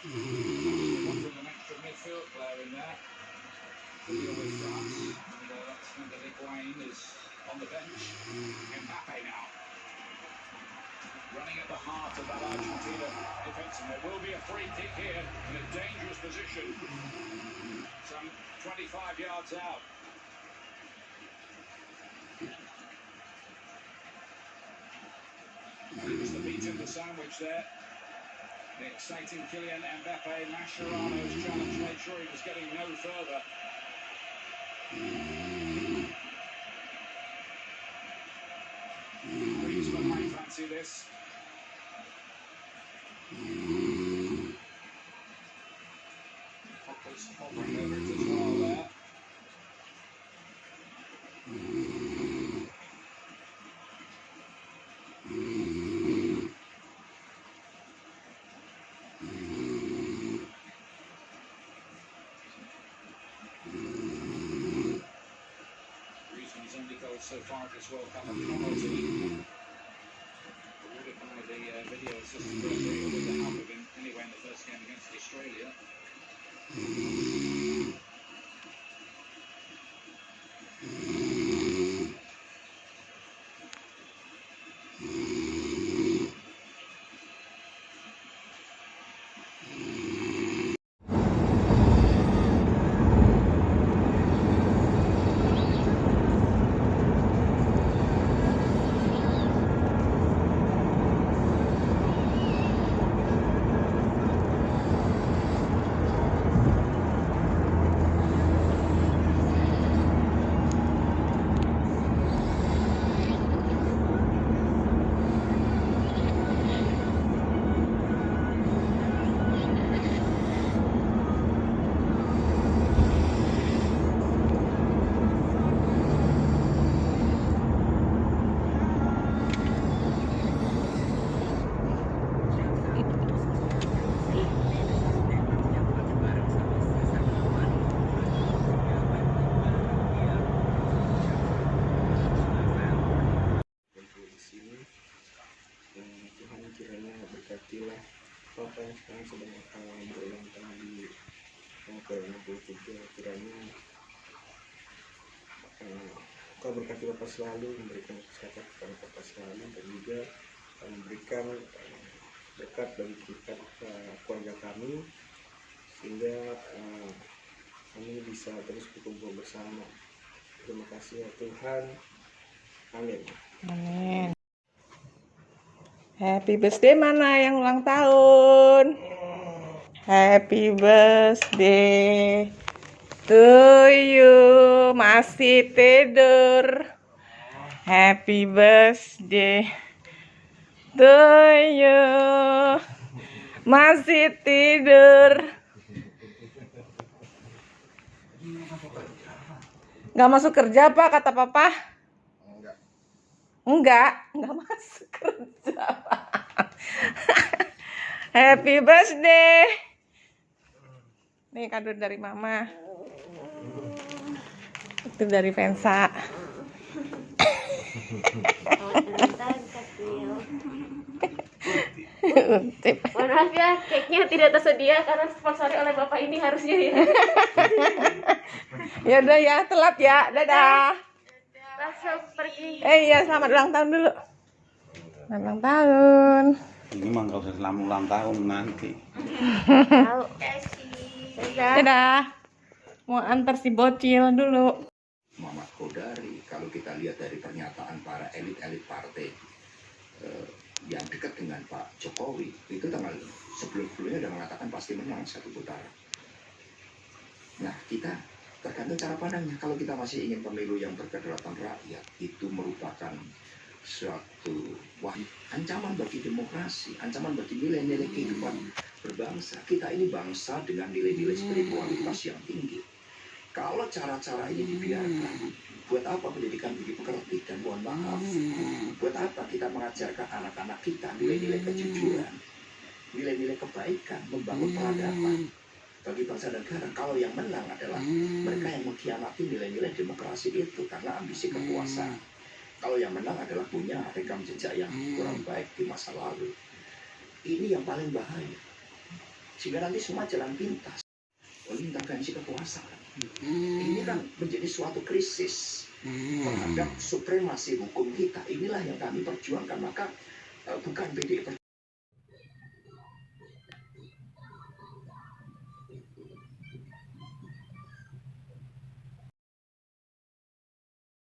Wanted an extra midfield player in there to deal with France, and that's meant that Higuain is on the bench. Mbappe now running at the heart of that Argentina defence, and there will be a free kick here in a dangerous position, some 25 yards out. He was the meat in the sandwich there. The exciting Kylian Mbappe, Mascherano's challenge made sure he was getting no further. Griezmann might fancy this. Pogba's hovering over it as well there. Griezmann's only goal so far at this World Cup, a penalty. Awarded by the video assistant referee with the help of him anyway in the first game against Australia. Berkatilah Papa yang sekarang sedang berulang tahun di ke-63, kiranya Kau berkati Bapak selalu, memberikan kesehatan kepada Bapak selalu, dan juga memberikan berkat bagi kita keluarga kami, sehingga kami bisa terus berkumpul bersama. Terima kasih ya Tuhan, amin. Amin. Happy birthday mana yang ulang tahun? Happy birthday to you. Masih tidur. Happy birthday to you. Masih tidur. Gak masuk kerja Pak, kata Papa? Enggak masuk kerja Pak. Happy birthday. Nih kado dari Mama. Itu dari Vensa. Mohon maaf ya, cake-nya tidak tersedia karena sponsori oleh Bapak ini harusnya ya. Ya udah ya, telat ya. Dadah. Langsung pergi. Iya, selamat ulang tahun dulu. Selamat ulang tahun. Ini mah nggak usah selamat ulang tahun nanti. Tahu. Dadah. Mau antar si bocil dulu. Muhammad Kodari, kalau kita lihat dari pernyataan para elit-elit partai yang dekat dengan Pak Jokowi, itu tanggal sebelum-sebelumnya sudah mengatakan pasti menang satu putaran. Nah, kita tergantung cara pandangnya. Kalau kita masih ingin pemilu yang berkedaulatan rakyat, itu merupakan suatu ancaman bagi demokrasi, ancaman bagi nilai-nilai kehidupan berbangsa. Kita ini bangsa dengan nilai-nilai spiritualitas yang tinggi. Kalau cara-cara ini dibiarkan, buat apa pendidikan budi pekerti? Dan mohon maaf, buat apa kita mengajarkan anak-anak kita nilai-nilai kejujuran, nilai-nilai kebaikan, membangun peradaban bagi bangsa dan negara? Kalau yang menang adalah mereka yang mengkhianati nilai-nilai demokrasi itu karena ambisi kekuasaan. Kalau yang menang adalah punya rekam jejak yang kurang baik di masa lalu. Ini yang paling bahaya. sehingga nanti semua jalan pintas oleh intervensi kekuasaan. Ini kan menjadi suatu krisis terhadap supremasi hukum kita. Inilah yang kami perjuangkan. Maka bukan PDI